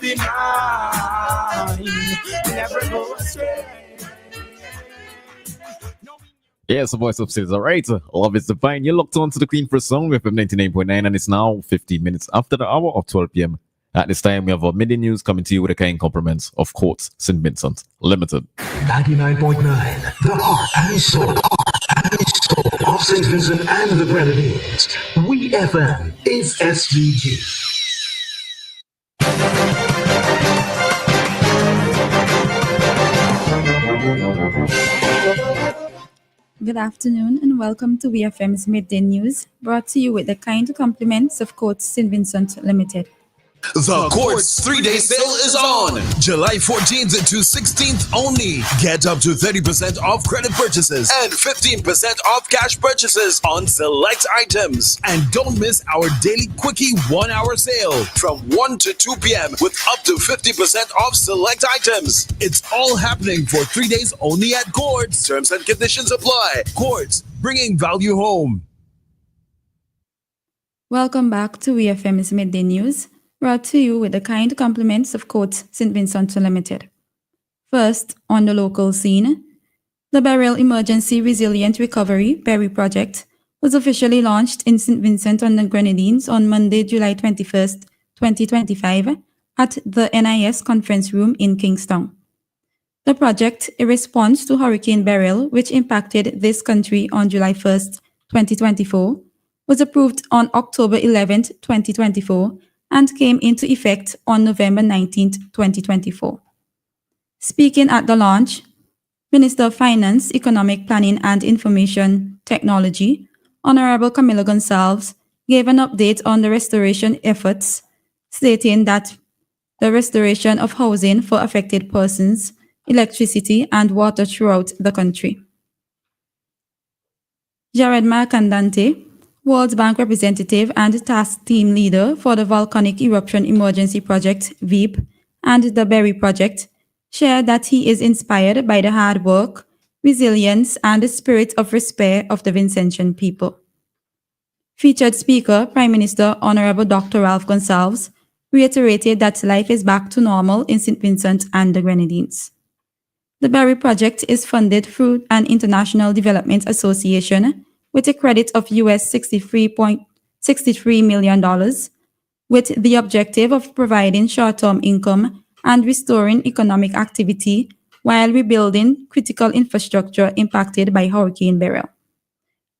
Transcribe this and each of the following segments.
be mine. Never go astray. Yes, the voice of Caesar. Right. Love is divine. You're locked on to the Queen for Song with 99.9, and it's now 15 minutes after the hour of 12 p.m. At this time, we have our midday news coming to you with the kind compliments of Courts St. Vincent Limited. 99.9, the heart and soul of St. Vincent and the Grenadines. We FM is SVG. Good afternoon and welcome to VFM's Midday News, brought to you with the kind compliments of Courts St. Vincent Limited. The Quartz 3-day sale is on July 14th to 16th only. Get up to 30% off credit purchases and 15% off cash purchases on select items. And don't miss our daily quickie 1-hour sale from 1 to 2 p.m. with up to 50% off select items. It's all happening for 3 days only at Quartz. Terms and conditions apply. Quartz, bringing value home. Welcome back to VFM's Midday News, brought to you with the kind compliments of Courts St. Vincent Limited. First, on the local scene, the Burial Emergency Resilient Recovery Berry Project was officially launched in St. Vincent and the Grenadines on Monday, July 21st, 2025, at the NIS Conference Room in Kingston. The project, a response to Hurricane Beryl, which impacted this country on July 1st, 2024, was approved on October 11th, 2024, and came into effect on November 19th, 2024. Speaking at the launch, Minister of Finance, Economic Planning and Information Technology, Honorable Camilo Gonsalves, gave an update on the restoration efforts, stating that the restoration of housing for affected persons, electricity and water throughout the country. Jared Marcandante, World Bank representative and task team leader for the Volcanic Eruption Emergency Project, VEEP, and the Berry Project, shared that he is inspired by the hard work, resilience, and the spirit of despair of the Vincentian people. Featured speaker, Prime Minister Honorable Dr. Ralph Gonsalves, reiterated that life is back to normal in St. Vincent and the Grenadines. The Berry Project is funded through an International Development Association with a credit of US $63 million, with the objective of providing short-term income and restoring economic activity while rebuilding critical infrastructure impacted by Hurricane Beryl.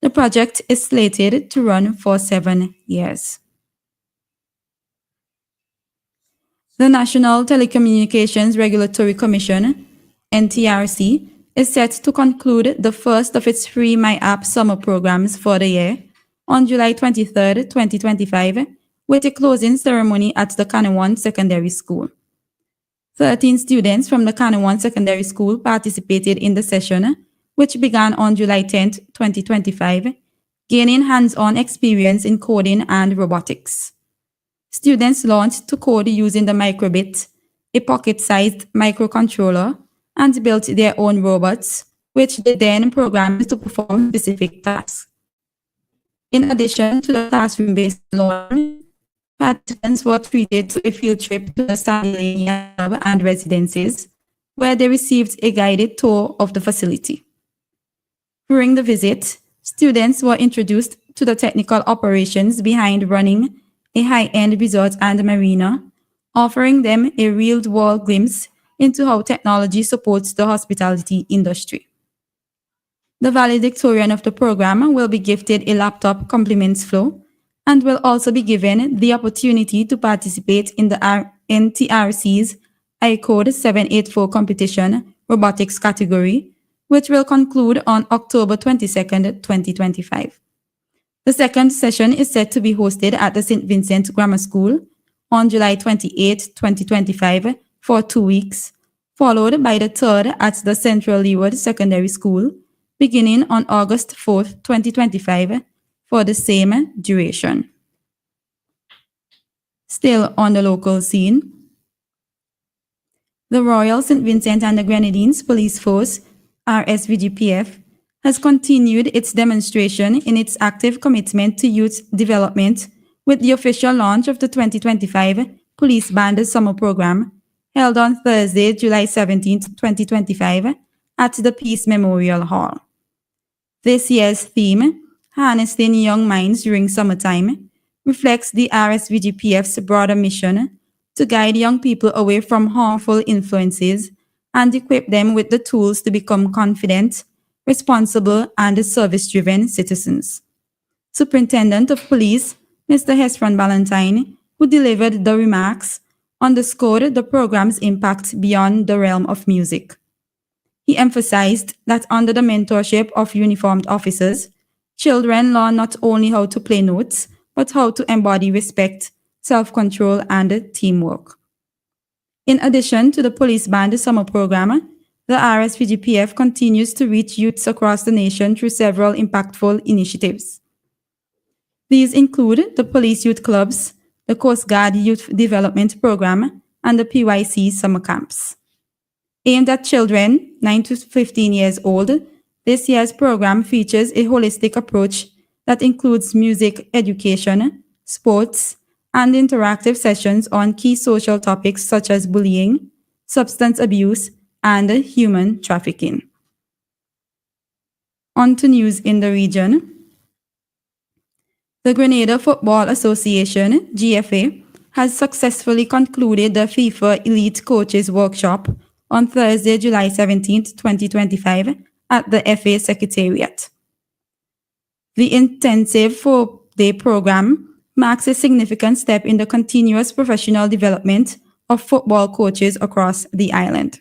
The project is slated to run for 7 years. The National Telecommunications Regulatory Commission, NTRC, is set to conclude the first of its free My App summer programs for the year on July 23, 2025, with a closing ceremony at the Kanawan Secondary School. 13 students from the Kanawan Secondary School participated in the session, which began on July 10, 2025, gaining hands-on experience in coding and robotics. Students learned to code using the Microbit, a pocket-sized microcontroller, and built their own robots, which they then programmed to perform specific tasks. In addition to the classroom-based learning, participants were treated to a field trip to the Sardinia Club and residences, where they received a guided tour of the facility. During the visit, students were introduced to the technical operations behind running a high-end resort and marina, offering them a real-world glimpse into how technology supports the hospitality industry. The valedictorian of the program will be gifted a laptop compliments flow and will also be given the opportunity to participate in the NTRC's iCode 784 competition robotics category, which will conclude on October 22nd, 2025. The second session is set to be hosted at the St. Vincent Grammar School on July 28, 2025, for 2 weeks, followed by the third at the Central Leeward Secondary School, beginning on August 4, 2025, for the same duration. Still on the local scene, the Royal St. Vincent and the Grenadines Police Force, RSVGPF, has continued its demonstration in its active commitment to youth development with the official launch of the 2025 Police Band Summer Program held on Thursday, July 17, 2025, at the Peace Memorial Hall. This year's theme, Harnessing Young Minds During Summertime, reflects the RSVGPF's broader mission to guide young people away from harmful influences and equip them with the tools to become confident, responsible, and service-driven citizens. Superintendent of Police, Mr. Hesron Ballantyne, who delivered the remarks, underscored the program's impact beyond the realm of music. He emphasized that under the mentorship of uniformed officers, children learn not only how to play notes, but how to embody respect, self-control, and teamwork. In addition to the Police Band Summer Program, the RSVGPF continues to reach youths across the nation through several impactful initiatives. These include the Police Youth Clubs, the Coast Guard Youth Development Program, and the PYC Summer Camps. Aimed at children 9 to 15 years old, this year's program features a holistic approach that includes music education, sports, and interactive sessions on key social topics such as bullying, substance abuse, and human trafficking. On to news in the region. The Grenada Football Association, GFA, has successfully concluded the FIFA Elite Coaches Workshop on Thursday, July 17, 2025, at the FA Secretariat. The intensive 4-day program marks a significant step in the continuous professional development of football coaches across the island.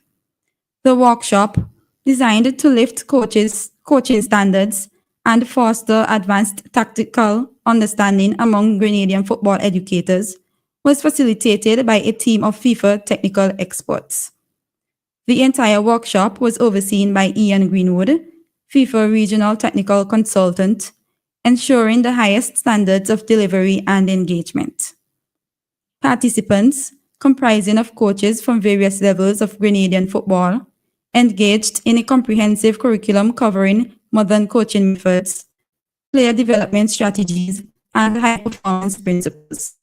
The workshop, designed to lift coaching standards and foster advanced tactical understanding among Grenadian football educators, was facilitated by a team of FIFA technical experts. The entire workshop was overseen by Ian Greenwood, FIFA Regional Technical Consultant, ensuring the highest standards of delivery and engagement. Participants, comprising of coaches from various levels of Grenadian football, engaged in a comprehensive curriculum covering modern coaching methods, player development strategies, and high-performance principles.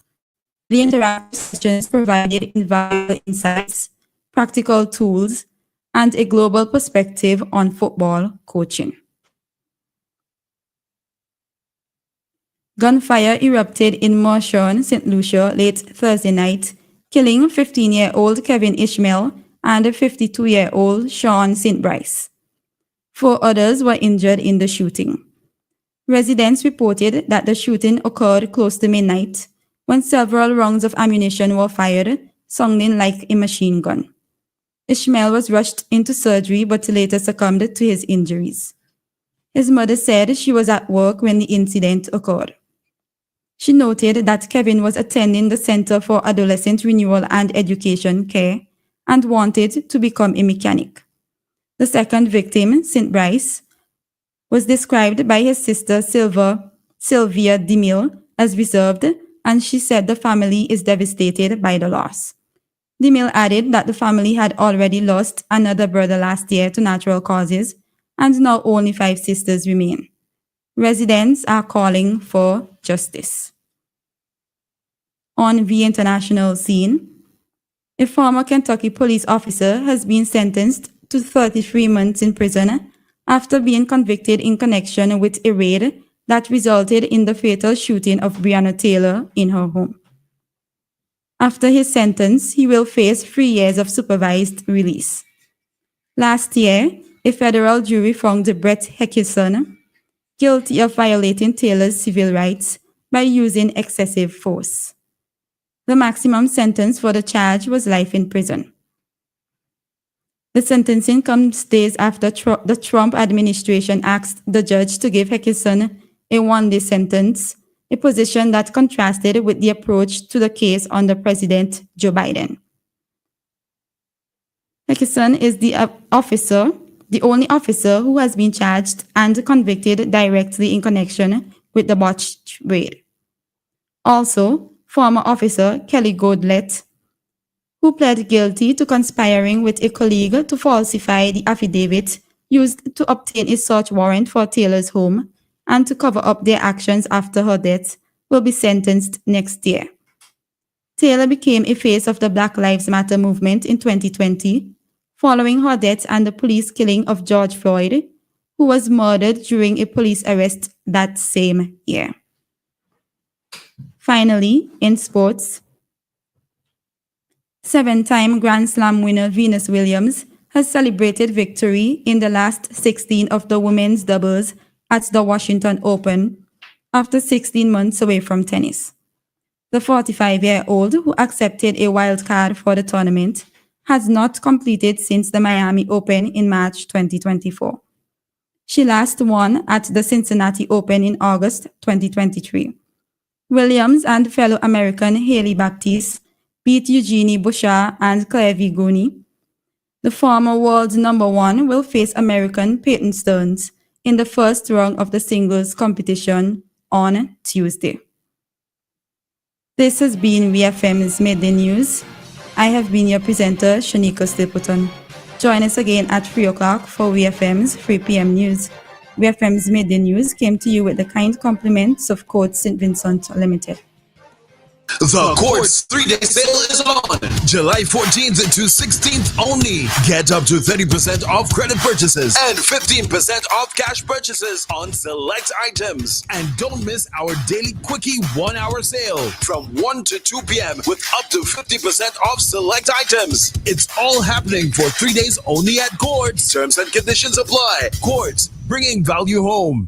The interactive sessions provided invaluable insights, practical tools, and a global perspective on football coaching. Gunfire erupted in Moshon, St. Lucia late Thursday night, killing 15-year-old Kevin Ishmael and 52-year-old Sean St. Bryce. 4 others were injured in the shooting. Residents reported that the shooting occurred close to midnight when several rounds of ammunition were fired, sounding like a machine gun. Ishmael was rushed into surgery but later succumbed to his injuries. His mother said she was at work when the incident occurred. She noted that Kevin was attending the Center for Adolescent Renewal and Education Care and wanted to become a mechanic. The second victim, St. Bryce, was described by his sister Sylvia DeMille as reserved, and she said the family is devastated by the loss. DeMille added that the family had already lost another brother last year to natural causes, and now only 5 sisters remain. Residents are calling for justice. On the international scene, a former Kentucky police officer has been sentenced to 33 months in prison after being convicted in connection with a raid that resulted in the fatal shooting of Breonna Taylor in her home. After his sentence, he will face 3 years of supervised release. Last year, a federal jury found Brett Hekison guilty of violating Taylor's civil rights by using excessive force. The maximum sentence for the charge was life in prison. The sentencing comes days after the Trump administration asked the judge to give Hekison a 1-day sentence, a position that contrasted with the approach to the case under President Joe Biden. Hekison is the only officer who has been charged and convicted directly in connection with the botched raid. Also, former officer Kelly Goodlett, who pled guilty to conspiring with a colleague to falsify the affidavit used to obtain a search warrant for Taylor's home and to cover up their actions after her death, will be sentenced next year. Taylor became a face of the Black Lives Matter movement in 2020, following her death and the police killing of George Floyd, who was murdered during a police arrest that same year. Finally, in sports, 7-time Grand Slam winner Venus Williams has celebrated victory in the last 16 of the women's doubles at the Washington Open after 16 months away from tennis. The 45-year-old, who accepted a wild card for the tournament, has not completed since the Miami Open in March 2024. She last won at the Cincinnati Open in August 2023. Williams and fellow American Haley Baptiste beat Eugenie Bouchard and Claire Vigoni. The former world number one will face American Peyton Stearns in the first round of the singles competition on Tuesday. This has been VFM's Midday News. I have been your presenter, Shanika Stapleton. Join us again at 3 o'clock for VFM's 3 p.m. news. VFM's Midday News came to you with the kind compliments of Courts St. Vincent Limited. The Courts 3-day sale is on July 14th to 16th only. Get up to 30% off credit purchases and 15% off cash purchases on select items. And don't miss our daily quickie 1-hour sale from 1 to 2 p.m. with up to 50% off select items. It's all happening for 3 days only at Courts. Terms and conditions apply. Courts, bringing value home.